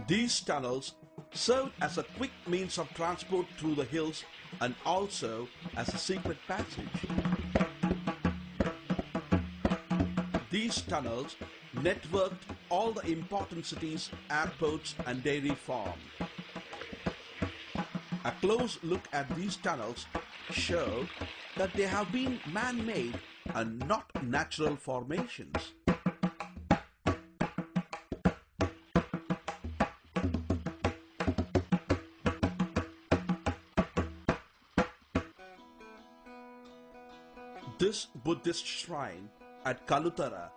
These tunnels served as a quick means of transport through the hills and also as a secret passage. These tunnels networked all the important cities, airports and dairy farms. A close look at these tunnels show that they have been man-made and not natural formations. This Buddhist shrine at Kalutara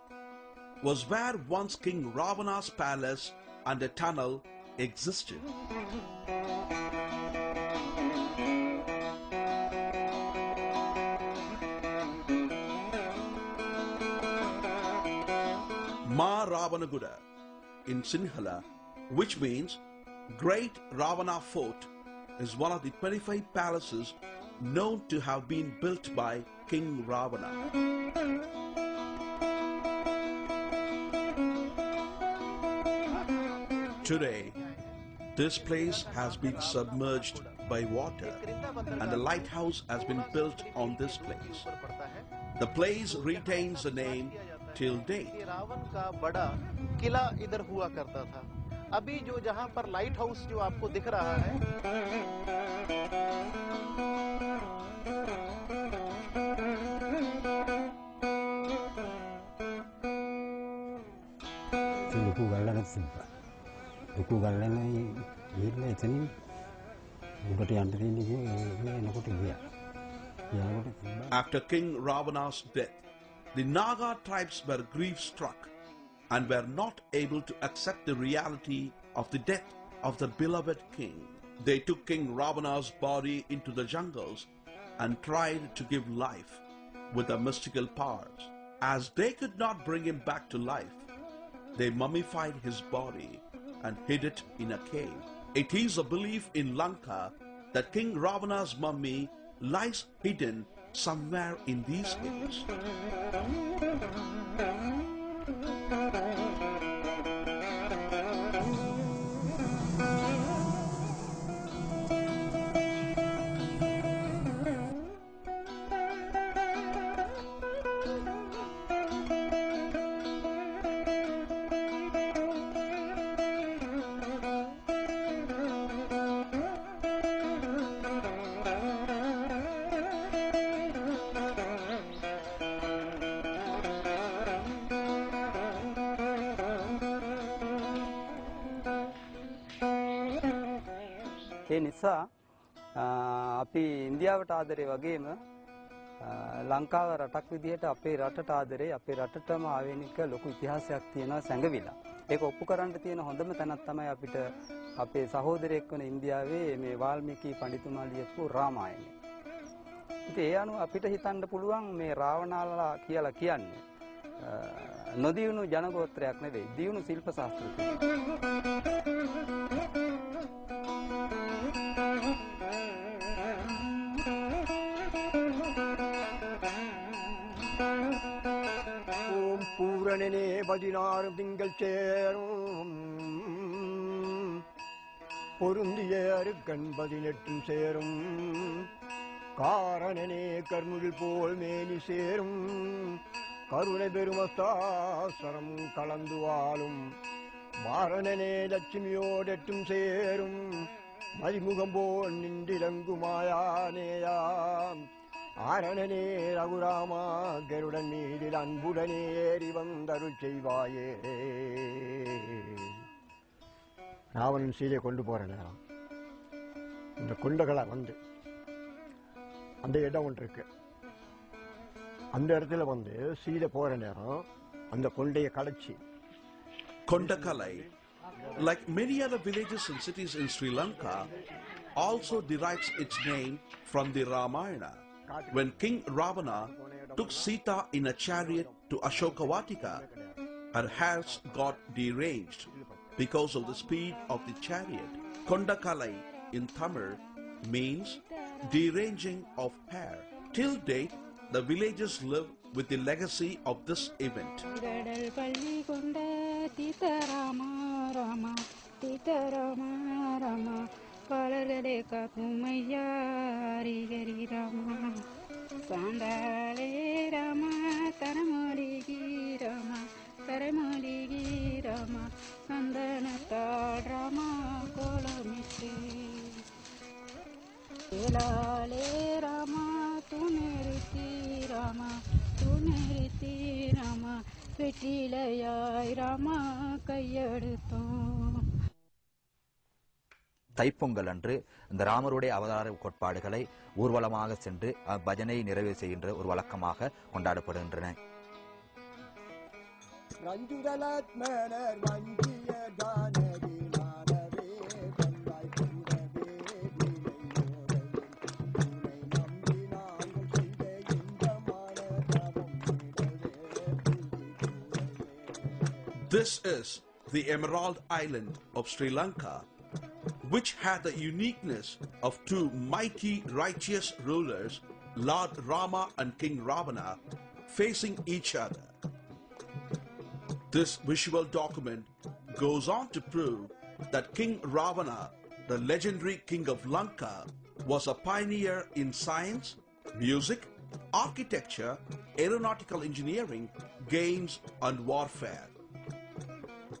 was where once King Ravana's palace and a tunnel existed. Ma Ravanaguda in Sinhala, which means Great Ravana Fort, is one of the 25 palaces known to have been built by King Ravana. Today, this place has been submerged by water and a lighthouse has been built on this place. The place retains the name till date. Ravan का बड़ा किला इधर हुआ करता था। अभी जो जहां पर लाइट हाउस जो आपको दिख रहा है, After King Ravana's death, the Naga tribes were grief-struck and were not able to accept the reality of the death of their beloved king. They took King Ravana's body into the jungles and tried to give life with their mystical powers. As they could not bring him back to life, they mummified his body and hid it in a cave. It is a belief in Lanka that King Ravana's mummy lies hidden somewhere in these hills. ඒ නිසා අපි ඉන්දියාවට ආදරේ වගේම ලංකාව රටක් විදිහට අපේ රටට ආදරේ අපේ රටටම ආවේනික ලොකු ඉතිහාසයක් තියෙනවා සැඟවිලා. ඒක ඔප්පු කරන්න තියෙන හොඳම තැනක් තමයි අපිට අපේ සහෝදරයෙක් වන ඉන්දියාවේ මේ වාල්මීකි පඬිතුමා ලියපු රාමායනය. ඉතින් ඒ අනුව අපිට හිතන්න පුළුවන් මේ රාවණාලා කියලා කියන්නේ නොදියුණු ජනගෝත්‍රයක් නෙවෙයි, දියුණු ශිල්ප ශාස්ත්‍රඥයෙක්. பூரணனே 16 திங்கள் சேரும் பொருந்திய அருக்கண் 18 சேரும் காரணனே கர்முகில் போல் மேனி சேரும் கருணை பெருமஸ்தாசரம் கலந்து வாழும் மாரணனே லட்சுமியோடெட்டும் சேரும் மதிமுகம் போல் நின்றிலங்குமாயானேயாம் ஆரணனே ரகுராமா கருடன் மீதில் அன்புடனே ஏறி வந்தருள் செய்வாயே. ராவணன் சீலை கொண்டு போற நேரம் இந்த குண்டகளை வந்து அந்த இடம் ஒன்று இருக்கு, அந்த இடத்துல வந்து சீலை போற நேரம் அந்த கொண்டைய கடைச்சி Kondakalai, like many other villages and cities in Sri Lanka, also derives its name from the Ramayana. When King Ravana took Sita in a chariot to Ashokavatika, her hairs got deranged because of the speed of the chariot. Kondakalai in Tamil means deranging of hair. Till date, the villagers live with the legacy of this event. Tita Rama Rama Palagade Kakumaya Rigari Rama Sandale Rama Taramoligi Rama Taramoligi Rama Sandanata Rama Kolamite Elale Rama Tuneriti Rama Tuneriti Rama Petilayai Rama Kayadutho Thai Pongal அன்று இந்த ராமருடைய அவதார கோட்பாடுகளை ஊர்வலமாக சென்று பஜனை நிறைவு செய்கின்ற ஒரு வழக்கமாக கொண்டாடப்படுகின்றன. This is the Emerald Island of Sri Lanka, which had the uniqueness of two mighty righteous rulers, Lord Rama and King Ravana, facing each other. This visual document goes on to prove that King Ravana, the legendary king of Lanka, was a pioneer in science, music, architecture, aeronautical engineering, games, and warfare.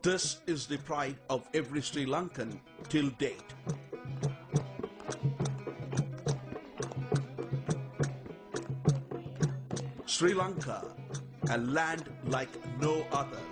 This is the pride of every Sri Lankan till date. Sri Lanka, a land like no other.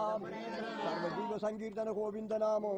सर्वजीव संकीर्तन गोविंद नामो